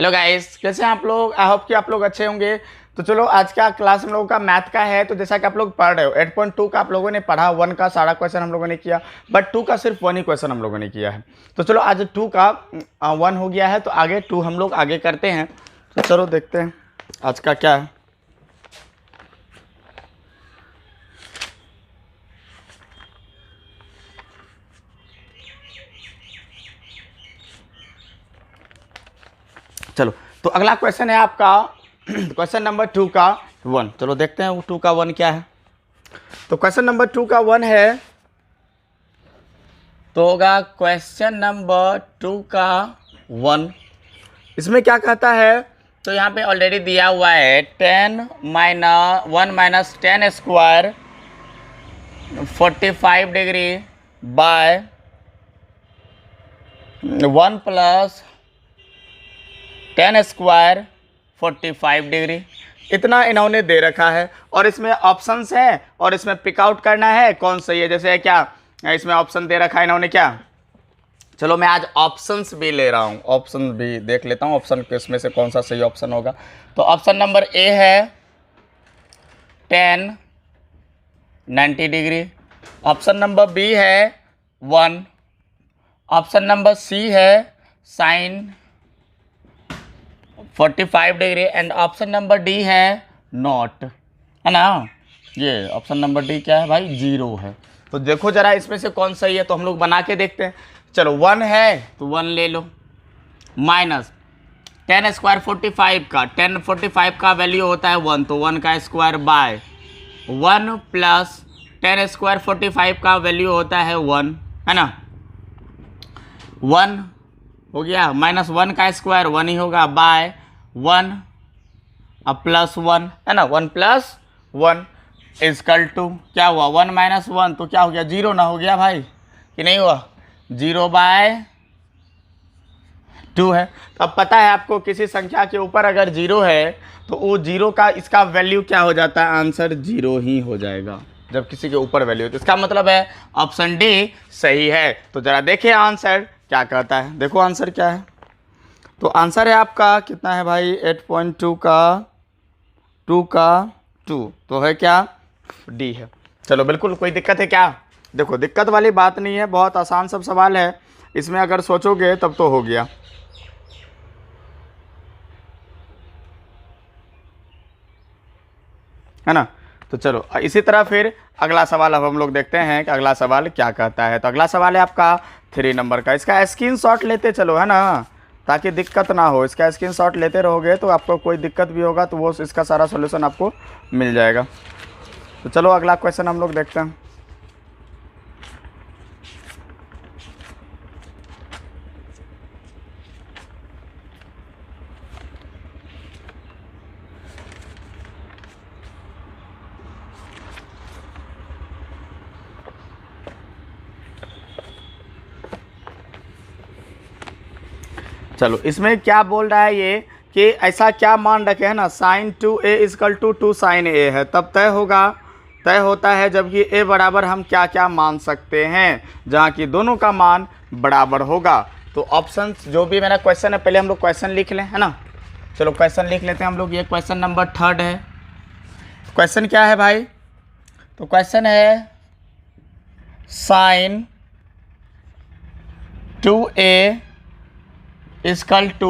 Hello guys, कैसे हैं आप लोग। आई होप कि आप लोग अच्छे होंगे। तो चलो आज का क्लास हम लोगों का मैथ का है। तो जैसा कि आप लोग पढ़ रहे हो 8.2 का आप लोगों ने पढ़ा, 1 का सारा क्वेश्चन हम लोगों ने किया, बट 2 का सिर्फ 1 ही क्वेश्चन हम लोगों ने किया है। तो चलो आज 2 का 1 हो गया है, तो आगे 2 हम लोग आगे करते हैं। तो चलो देखते हैं आज का क्या है। चलो तो अगला क्वेश्चन है आपका क्वेश्चन नंबर 2 का 1। चलो देखते हैं 2 का 1 क्या है। तो क्वेश्चन नंबर 2 का 1 है, तो होगा क्वेश्चन नंबर 2 का 1। इसमें क्या कहता है, तो यहाँ पे ऑलरेडी दिया हुआ है 10 minus 1 minus 10 square 45 degree by 1 plus 10 square 45 degree. इतना इन्होंने दे रखा है और इसमें ऑप्शंस हैं और इसमें पिक आउट करना है कौन सही है। जैसे क्या इसमें ऑप्शन दे रखा है इन्होंने, क्या, चलो मैं आज ऑप्शंस भी ले रहा हूँ, ऑप्शन भी देख लेता हूँ ऑप्शन के इसमें से कौन सा सही ऑप्शन होगा। तो ऑप्शन नंबर ए है 10 90 डिग्री, ऑप्शन नंबर बी है 1, ऑप्शन नंबर सी है sign 45 degree and option number D है नॉट, है ना। ये ऑप्शन नंबर डी क्या है भाई, 0 है। तो देखो जरा इसमें से कौन सही है, तो हम लोग बना के देखते हैं। चलो 1 है तो 1 ले लो, माइनस 10 स्क्वायर 45 का, 10 45 का वैल्यू होता है 1, तो 1 का स्क्वायर बाय 1 प्लस 10 स्क्वायर 45 का वैल्यू होता है 1, है ना। 1 हो गया, माइनस 1 का स्क्वायर 1 ही होगा बाय 1 अब प्लस 1, है ना। 1 प्लस 1 इजकल टू क्या हुआ, 1 माइनस 1 तो क्या हो गया, 0 ना हो गया भाई, कि नहीं हुआ, 0 बाय 2 है। तो अब पता है आपको किसी संख्या के ऊपर अगर 0 है तो वो 0 का इसका वैल्यू क्या हो जाता है, आंसर 0 ही हो जाएगा जब किसी के ऊपर वैल्यू। तो इसका मतलब है ऑप्शन डी सही है। तो जरा देखिए आंसर क्या कहता है, देखो आंसर क्या है। तो आंसर है आपका कितना है भाई, 8.2 का 2 का 2, तो है क्या, डी है। चलो बिल्कुल, कोई दिक्कत है क्या, देखो दिक्कत वाली बात नहीं है, बहुत आसान सब सवाल है, इसमें अगर सोचोगे तब तो हो गया। है ना। तो चलो इसी तरह फिर अगला सवाल अब हम लोग देखते हैं कि अगला सवाल क्या कहता है। तो अगला सवाल है आपका 3 नंबर का, इसका स्क्रीनशॉट लेते चलो, है ना, ताकि दिक्कत ना हो। इसका स्क्रीनशॉट लेते रहोगे तो आपको कोई दिक्कत भी होगा तो वो इसका सारा सॉल्यूशन आपको मिल जाएगा। तो चलो अगला क्वेश्चन हम लोग देखते हैं। चलो इसमें क्या बोल रहा है ये कि ऐसा क्या मान रखे है ना, sign 2a equal to 2 sign a है, तब तय होता है जबकि a बराबर हम क्या क्या मान सकते हैं, जहाँ की दोनों का मान बराबर होगा। तो ऑप्शन जो भी मेरा क्वेश्चन है, पहले हम लोग क्वेश्चन लिख लें, है ना। चलो क्वेश्चन लिख लेते हैं हम लोग। ये क्वेश्चन नंबर 3 है। क्वेश्चन क्या है भाई, तो क्वेश्चन है sign 2a equal to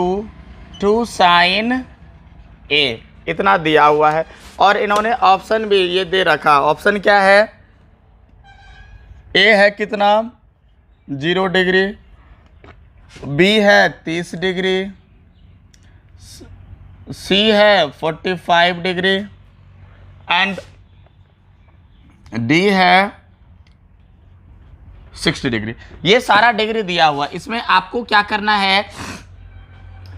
2 sign a, इतना दिया हुआ है और इन्होंने ऑप्शन भी ये दे रखा। ऑप्शन क्या है, a है कितना 0 डिग्री, b है 30 डिग्री, c है 45 डिग्री एंड d है 60 डिग्री। ये सारा डिग्री दिया हुआ। इसमें आपको क्या करना है,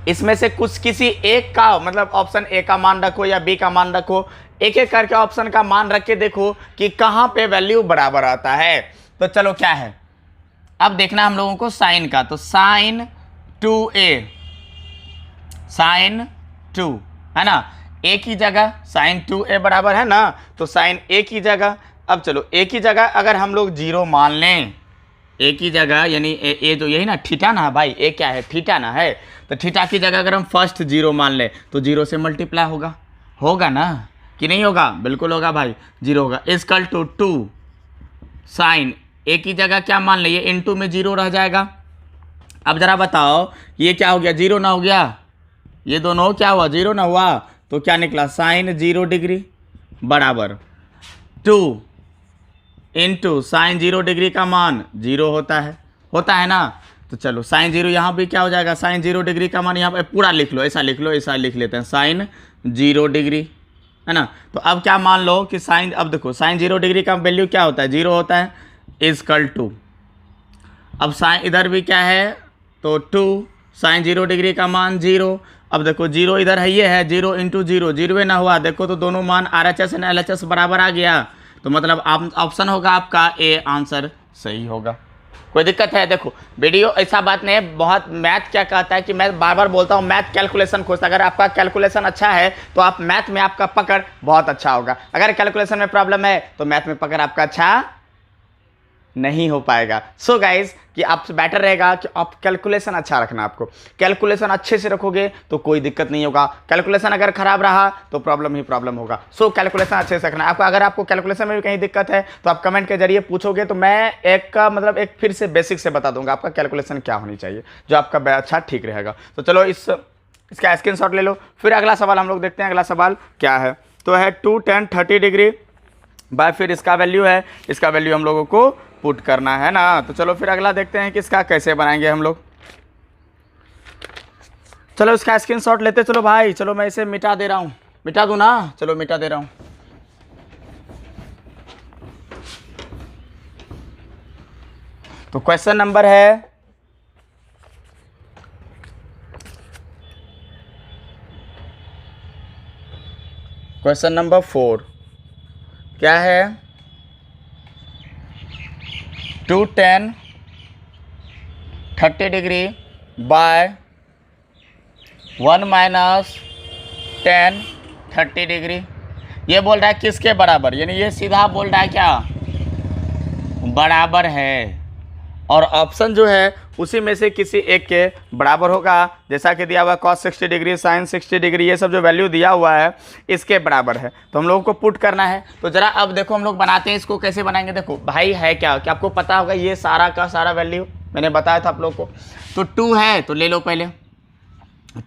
इसमें से कुछ किसी एक का, मतलब ऑप्शन ए का मान रखो या बी का मान रखो, एक एक करके ऑप्शन का मान रख के देखो कि कहाँ पे वैल्यू बराबर आता है। तो चलो क्या है, अब देखना हम लोगों को साइन का। तो साइन 2a, साइन 2, है ना, a की जगह साइन 2a बराबर है ना, तो साइन a की जगह। अब चलो a की जगह अगर हम लोग 0 मान लें, ए की जगह यानी ए जो यही ना थीटा ना भाई, ए क्या है थीटा ना है, तो थीटा की जगह अगर हम फर्स्ट जीरो मान ले तो जीरो से मल्टीप्लाई होगा, होगा ना कि नहीं होगा, बिल्कुल होगा भाई, जीरो होगा। इक्वल टू 2 साइन ए की जगह क्या मान ले, ये इनटू में जीरो रह जाएगा। अब जरा बताओ ये क्या हो गया, जीरो ना हो गया, ये दोनों क्या हुआ, जीरो ना हुआ, तो क्या निकला साइन 0 डिग्री बराबर 2 इंटू साइन 0 डिग्री का मान 0 होता है ना। तो चलो साइन 0 यहाँ भी क्या हो जाएगा, साइन 0 डिग्री का मान यहाँ पे पूरा लिख लो, ऐसा लिख लो, ऐसा लिख लेते हैं साइन 0 डिग्री, है ना। तो अब क्या मान लो कि साइन, अब देखो साइन 0 डिग्री का वैल्यू क्या होता है, 0 होता है, इक्वल टू, अब साइन इधर भी क्या है तो 2 साइन 0 डिग्री का मान 0। अब देखो 0 इधर है, ये है 0 इंटू 0, जीरो ना हुआ, देखो तो दोनों मान RHS एंड LHS बराबर आ गया, तो मतलब ऑप्शन होगा आपका ए आंसर सही होगा। कोई दिक्कत है, देखो वीडियो ऐसा बात नहीं है, बहुत मैथ क्या कहता है कि मैं बार बार बोलता हूँ मैथ कैलकुलेशन खोजता है, अगर आपका कैलकुलेशन अच्छा है तो आप मैथ में आपका पकड़ बहुत अच्छा होगा, अगर कैलकुलेशन में प्रॉब्लम है तो मैथ में पकड़ आपका अच्छा नहीं हो पाएगा। सो गाइज कि आपसे बेटर रहेगा कि आप कैलकुलेशन अच्छा रखना, आपको कैलकुलेशन अच्छे से रखोगे तो कोई दिक्कत नहीं होगा, कैलकुलेशन अगर खराब रहा तो प्रॉब्लम ही प्रॉब्लम होगा। सो कैलकुलेशन अच्छे से रखना आपका, अगर आपको कैलकुलेशन में भी कहीं दिक्कत है तो आप कमेंट के जरिए पूछोगे तो मैं एक फिर से बेसिक से बता दूंगा आपका कैलकुलेशन क्या होनी चाहिए जो आपका अच्छा ठीक रहेगा। तो चलो इसका स्क्रीनशॉट ले लो, फिर अगला सवाल हम लोग देखते हैं, अगला सवाल क्या है, तो है 2 tan 30 डिग्री बाय, फिर इसका वैल्यू है, इसका वैल्यू हम लोगों को पुट करना है ना। तो चलो फिर अगला देखते हैं कि इसका कैसे बनाएंगे हम लोग। चलो इसका स्क्रीनशॉट लेते चलो भाई, चलो मैं इसे मिटा दे रहा हूँ, मिटा दूँ ना, चलो मिटा दे रहा हूँ। तो क्वेश्चन नंबर है क्वेश्चन नंबर 4, क्या है 2 tan 30 degree by 1 minus tan 30 degree, ये बोल रहा है किसके बराबर, यानी ये सीधा बोल रहा है क्या बराबर है, और ऑप्शन जो है उसी में से किसी एक के बराबर होगा, जैसा कि दिया हुआ cos 60 डिग्री sin 60 डिग्री, ये सब जो वैल्यू दिया हुआ है इसके बराबर है, तो हम लोगों को पुट करना है। तो जरा अब देखो हम लोग बनाते हैं, इसको कैसे बनाएंगे, देखो भाई है क्या कि आपको पता होगा ये सारा का सारा वैल्यू मैंने बताया था आप लोग को। तो 2 है तो ले लो पहले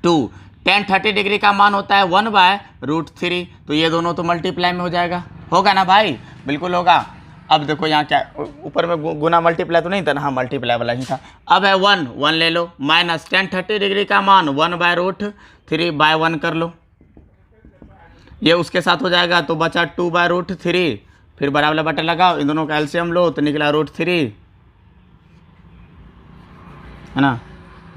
2, tan 30 डिग्री का मान होता है 1/√3, तो ये दोनों तो मल्टीप्लाई में हो जाएगा, होगा ना भाई, बिल्कुल होगा। अब देखो यहाँ क्या ऊपर में गुना मल्टीप्लाई तो नहीं था ना, हाँ मल्टीप्लाई वाला ही था। अब है 1 ले लो, माइनस tan 30 डिग्री का मान 1/√3/1 कर लो, ये उसके साथ हो जाएगा, तो बचा 2/√3, फिर बराबर बटन लगाओ, इन दोनों का एलसीएम लो तो निकला √3, है ना,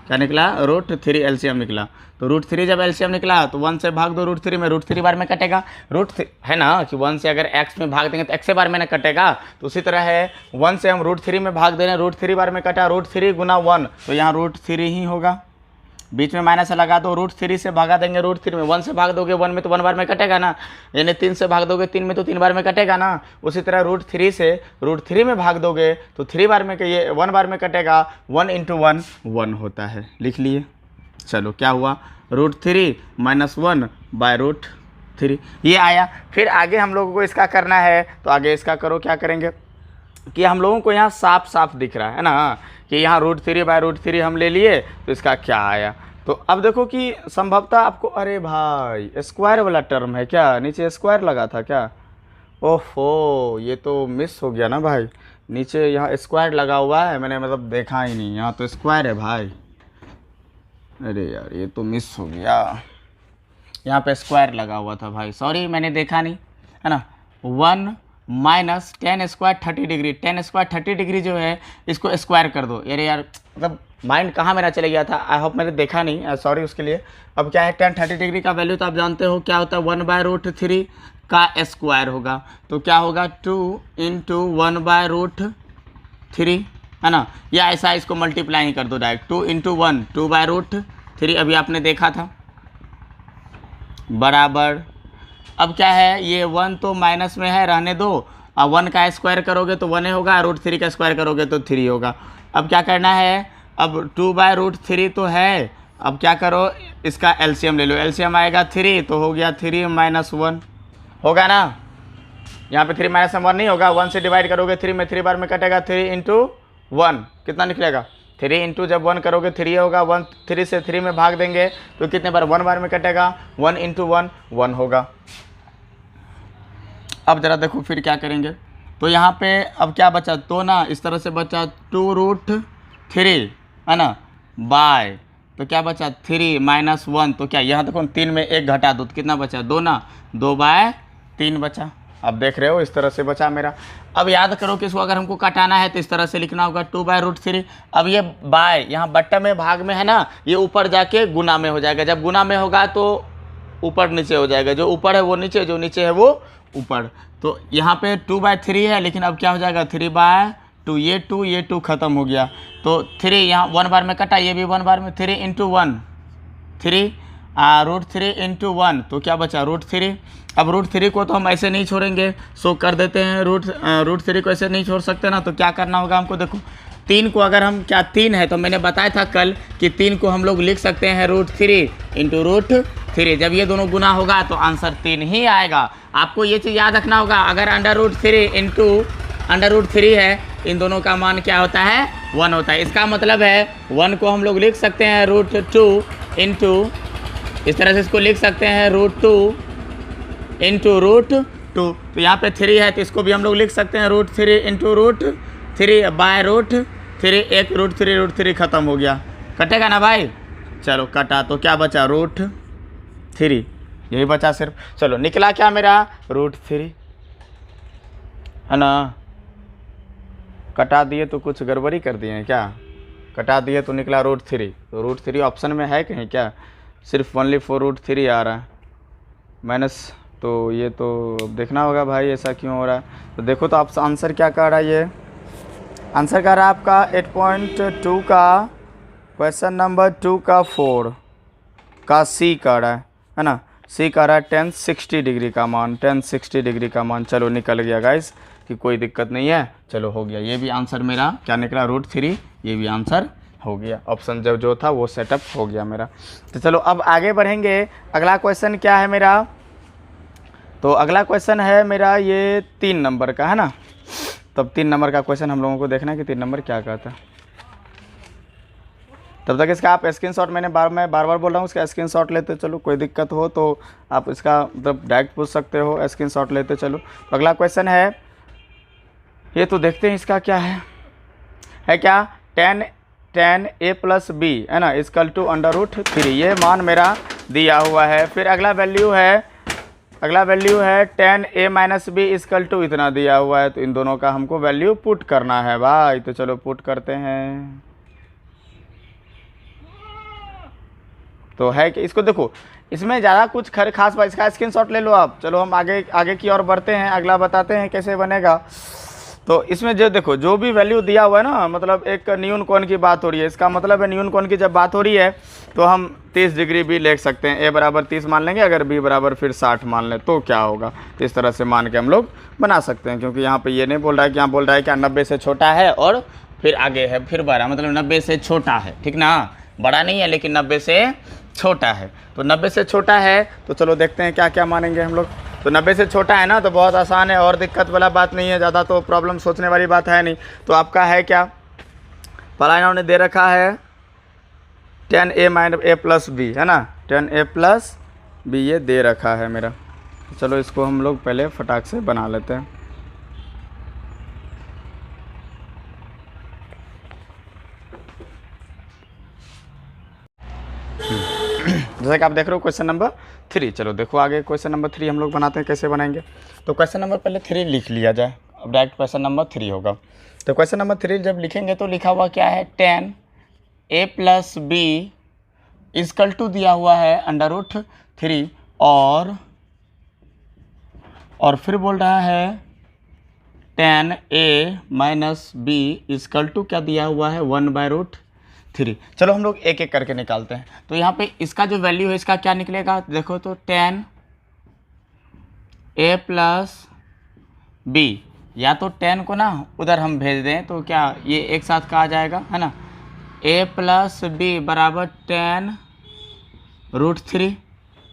क्या निकला √3 एलसीएम निकला, तो √3 जब एलसीएम निकला तो 1 से भाग दो √3 में, √3 बार में कटेगा, √3 है ना कि 1 से अगर x में भाग देंगे तो x बार में ना कटेगा, तो उसी तरह है 1 से हम √3 में भाग दे रहे हैं, √3 बार में कटा, √3 गुना 1, तो यहाँ √3 ही होगा, बीच में माइनस लगा दो, √3 से भागा देंगे √3 में, 1 से भाग दोगे 1 में तो 1 बार में कटेगा ना, यानी 3 से भाग दोगे 3 में तो 3 बार में कटेगा ना, उसी तरह √3 से √3 में भाग दोगे तो 3 बार में, ये 1 बार में कटेगा, 1 × 1 1 होता है, लिख लिए। चलो क्या हुआ √3 - 1/√3 ये आया। फिर आगे हम लोगों को इसका करना है, तो आगे इसका करो, क्या करेंगे कि हम लोगों को यहाँ साफ साफ दिख रहा है ना कि यहाँ √3/√3 हम ले लिए, तो इसका क्या आया। तो अब देखो कि संभवतः आपको, अरे भाई स्क्वायर वाला टर्म है क्या, नीचे स्क्वायर लगा था क्या, ओहो ये तो मिस हो गया ना भाई, नीचे यहाँ स्क्वायर लगा हुआ है, मैंने मतलब देखा ही नहीं, यहाँ तो स्क्वायर है भाई, अरे यार ये तो मिस हो गया, यहाँ पे स्क्वायर लगा हुआ था भाई, सॉरी मैंने देखा नहीं, है ना। 1 minus tan square 30 degree, tan square 30 degree जो है इसको स्क्वायर कर दो, अरे यार मतलब माइंड कहाँ मेरा चले गया था, आई होप मैंने देखा नहीं, सॉरी उसके लिए। अब क्या है tan 30 डिग्री का वैल्यू तो आप जानते हो क्या होता है, 1/√3 का स्क्वायर होगा, तो क्या होगा 2 × 1/√3, है ना, या ऐसा इसको मल्टीप्लाई ही कर दो डायरेक्ट, 2 × 1 2/√3, अभी आपने देखा था, बराबर। अब क्या है ये 1 तो माइनस में है रहने दो, अब 1 का स्क्वायर करोगे तो 1 होगा, √3 का स्क्वायर करोगे तो 3 होगा। अब क्या करना है, अब 2/√3 तो है, अब क्या करो इसका एलसीएम ले लो, एलसीएम आएगा 3 तो हो गया 3 - 1 होगा ना। यहाँ पे 3 - 1 नहीं होगा, 1 से डिवाइड करोगे 3 में, 3 बार में कटेगा, 3 × 1 कितना निकलेगा 3 इंटू जब 1 करोगे 3 होगा, 1 3 से 3 में भाग देंगे तो कितने बार 1 बार में कटेगा, 1 × 1 1 होगा। अब जरा देखो फिर क्या करेंगे, तो यहाँ पे अब क्या बचा, तो ना इस तरह से बचा 2√3 है ना, बाय तो क्या बचा 3 - 1, तो क्या यहाँ देखो 3 में 1 घटा दो तो कितना बचा 2 ना, 2/3 बचा। अब देख रहे हो इस तरह से बचा मेरा। अब याद करो कि इसको अगर हमको काटाना है तो इस तरह से लिखना होगा 2/√3। अब ये बाय यहाँ बट्टा में भाग में है ना, ये ऊपर जाके गुना में हो जाएगा, जब गुना में होगा तो ऊपर नीचे हो जाएगा, जो ऊपर है वो नीचे, जो नीचे है वो ऊपर। तो यहाँ पे 2/3 है, लेकिन अब क्या हो जाएगा 3/2, ये 2 खत्म हो गया, तो 3 यहाँ 1 बार में कटा, ये भी 1 बार में, 3 × 1 3 √3 × 1 तो क्या बचा √3। अब √3 को तो हम ऐसे नहीं छोड़ेंगे, सो कर देते हैं √3 को ऐसे नहीं छोड़ सकते ना, तो क्या करना होगा हमको, देखो 3 को अगर हम, क्या 3 है तो मैंने बताया था कल कि 3 को हम लोग लिख सकते हैं √3 × √3, जब ये दोनों गुना होगा तो आंसर 3 ही आएगा। आपको ये चीज़ याद रखना होगा, अगर √3 × √3 है, इन दोनों का मान क्या होता है 1 होता है। इसका मतलब है 1 को हम लोग लिख सकते हैं √2 × इस तरह से इसको लिख सकते हैं √2 × √2, तो यहाँ पे 3 है तो इसको भी हम लोग लिख सकते हैं √3 × √3 बाय √3, एक √3 खत्म हो गया, कटेगा ना भाई, चलो कटा, तो क्या बचा √3, यही बचा सिर्फ। चलो निकला क्या मेरा √3 है ना, कटा दिए तो कुछ गड़बड़ी कर दिए हैं क्या, कटा दिए तो निकला √3, तो √3 ऑप्शन में है कहीं क्या, सिर्फ ओनली फॉर √3 आ रहा है माइनस, तो ये तो देखना होगा भाई ऐसा क्यों हो रहा है। तो देखो तो आप आंसर क्या कह रहा है, ये आंसर कह रहा है आपका 8.2 का क्वेश्चन नंबर 2 का 4 का सी कह रहा है ना, सी कह रहा है 1060 डिग्री का मान, 1060 डिग्री का मान। चलो निकल गया गाइस कि कोई दिक्कत नहीं है, चलो हो गया, ये भी आंसर मेरा क्या निकला √3, ये भी आंसर हो गया, ऑप्शन जब जो था वो सेटअप हो गया मेरा। तो चलो अब आगे बढ़ेंगे, अगला क्वेश्चन क्या है मेरा, तो अगला क्वेश्चन है मेरा ये 3 नंबर का है ना, तब 3 नंबर का क्वेश्चन हम लोगों को देखना है कि 3 नंबर क्या कहता है। तब तक इसका आप स्क्रीनशॉट, मैं बार बार बोल रहा हूँ इसका स्क्रीनशॉट लेते चलो, कोई दिक्कत हो तो आप इसका मतलब डायरेक्ट पूछ सकते हो, स्क्रीनशॉट लेते चलो। तो अगला क्वेश्चन है ये, तो देखते हैं इसका क्या है क्या 10 a + b है ना इक्वल टू √3, ये मान मेरा दिया हुआ है। फिर अगला वैल्यू है 10 a - b इक्वल टू इतना दिया हुआ है, तो इन दोनों का हमको वैल्यू पुट करना है भाई, तो चलो पुट करते हैं। तो है कि इसको देखो, इसमें ज़्यादा कुछ खास बात, इसका स्क्रीनशॉट ले लो आप। चलो हम आगे की ओर बढ़ते हैं, अगला बताते हैं कैसे बनेगा। तो इसमें जो देखो जो भी वैल्यू दिया हुआ है ना, मतलब एक न्यून कोण की बात हो रही है, इसका मतलब है न्यून कोण की जब बात हो रही है तो हम 30 डिग्री भी ले सकते हैं, a बराबर 30 मान लेंगे, अगर b बराबर फिर 60 मान लें तो क्या होगा, तो इस तरह से मान के हम लोग बना सकते हैं। क्योंकि यहाँ पे ये नहीं बोल रहा है कि, यहाँ बोल रहा है कि 90 से छोटा है और फिर आगे है फिर बड़ा, मतलब 90 से छोटा है, ठीक ना, बड़ा नहीं है लेकिन 90 से छोटा है। तो 90 से छोटा है तो चलो देखते हैं क्या क्या मानेंगे हम लोग। तो 90 से छोटा है ना, तो बहुत आसान है और दिक्कत वाला बात नहीं है, ज़्यादा तो प्रॉब्लम सोचने वाली बात है नहीं। तो आपका है क्या, पहला इन्होंने दे रखा है 10a + b है ना, 10a + b ये दे रखा है मेरा। चलो इसको हम लोग पहले फटाक से बना लेते हैं। जैसे कि आप देख रहे हो क्वेश्चन नंबर 3, चलो देखो आगे क्वेश्चन नंबर 3 हम लोग बनाते हैं, कैसे बनाएंगे। तो क्वेश्चन नंबर पहले 3 लिख लिया जाए, अब डायरेक्ट क्वेश्चन नंबर 3 होगा। तो क्वेश्चन नंबर 3 जब लिखेंगे तो लिखा हुआ क्या है 10a + b इक्वल टू दिया हुआ है √3 और फिर बोल रहा है 10a - b इक्वल टू क्या दिया हुआ है 1/√3। चलो हम लोग एक एक करके निकालते हैं। तो यहाँ पे इसका जो वैल्यू है इसका क्या निकलेगा, देखो तो 10a + b या तो टेन को ना उधर हम भेज दें तो क्या ये एक साथ कहा जाएगा, है ना, a प्लस बी बराबर 10√3,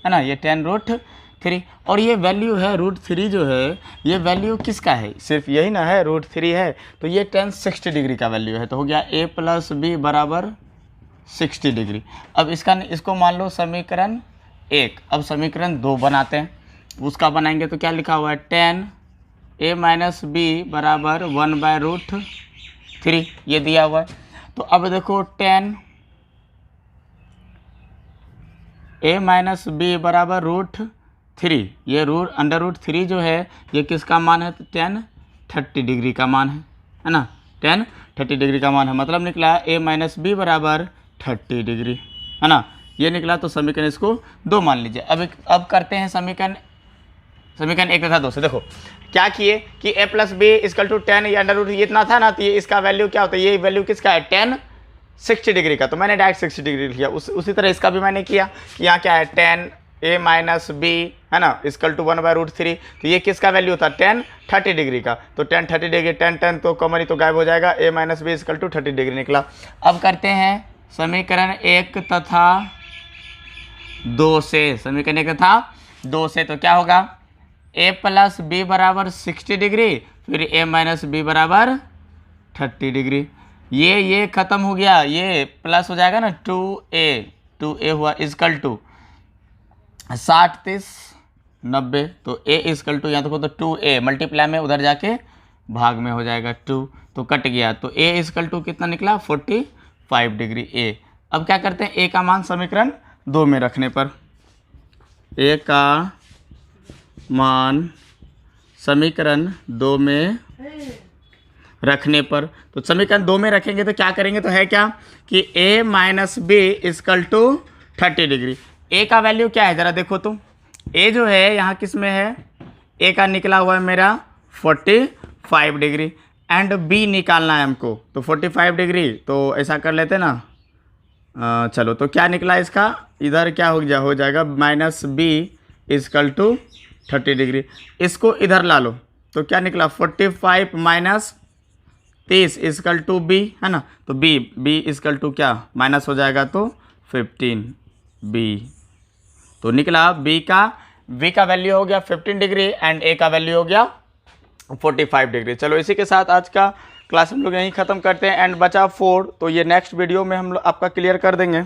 है ना, ये 10√3, और ये वैल्यू है √3 जो है ये वैल्यू किसका है, सिर्फ यही ना है, √3 है, तो ये 1060 डिग्री का वैल्यू है, तो हो गया a प्लस बी बराबर 60 डिग्री। अब इसको मान लो समीकरण 1। अब समीकरण 2 बनाते हैं, उसका बनाएंगे तो क्या लिखा हुआ है 10a माइनस बी बराबर 1/√3, ये दिया हुआ है। तो अब देखो 10a माइनस बी बराबर √3, ये √3 जो है ये किसका मान है, तो 1030 डिग्री का मान है ना, 1030 डिग्री का मान है, मतलब निकला a माइनस बी बराबर 30 डिग्री, है ना, ये निकला। तो समीकरण इसको 2 मान लीजिए। अब करते हैं समीकरण 1 तथा 2 से। देखो क्या किए कि a plus B equal to 10, ये अंडर रूट ये इतना था ना, तो ये इसका वैल्यू क्या होता है, ये वैल्यू किसका है 1060 डिग्री का, तो मैंने डायरेक्ट 60 डिग्री लिया। उसी तरह इसका भी मैंने किया कि यहाँ क्या है 10a माइनस बी, है ना, इक्वल टू 1/√3, तो ये किसका वैल्यू होता है 1030 डिग्री का, तो 1030 डिग्री 10 तो कॉमन ही तो गायब हो जाएगा, a minus B equal to 30 degree निकला। अब करते हैं समीकरण 1 तथा 2 से, समीकरण 1 तथा 2 से, तो क्या होगा a प्लस बी बराबर 60 डिग्री, फिर a माइनस बी बराबर 30 डिग्री, ये ख़त्म हो गया, ये प्लस हो जाएगा ना 2a हुआ इक्वल टू 60 30 90, तो a इक्वल टू यहाँ देखो तो 2a मल्टीप्लाई में उधर जाके भाग में हो जाएगा 2, तो कट गया, तो a इक्वल टू कितना निकला 45 डिग्री a। अब क्या करते हैं a का मान समीकरण 2 में रखने पर, a का मान समीकरण 2 में रखने पर, तो समीकरण 2 में रखेंगे तो क्या करेंगे, तो है क्या कि a minus B equal to 30 degree. a का वैल्यू क्या है ज़रा देखो तुम, a जो है यहाँ किस में है, a का निकला हुआ है मेरा 45 डिग्री एंड b निकालना है हमको, तो 45 डिग्री, तो ऐसा कर लेते ना, चलो तो क्या निकला इसका, इधर क्या हो जाएगा minus B equal to 30 degree, इसको इधर ला लो, तो क्या निकला 45 माइनस 30 इक्वल टू बी, है ना, तो बी इक्वल टू क्या माइनस हो जाएगा तो 15 बी, तो निकला बी का वैल्यू हो गया 15 डिग्री एंड ए का वैल्यू हो गया 45 डिग्री। चलो इसी के साथ आज का क्लास हम लोग यहीं ख़त्म करते हैं एंड बचा 4, तो ये नेक्स्ट वीडियो में हम लोग आपका क्लियर कर देंगे।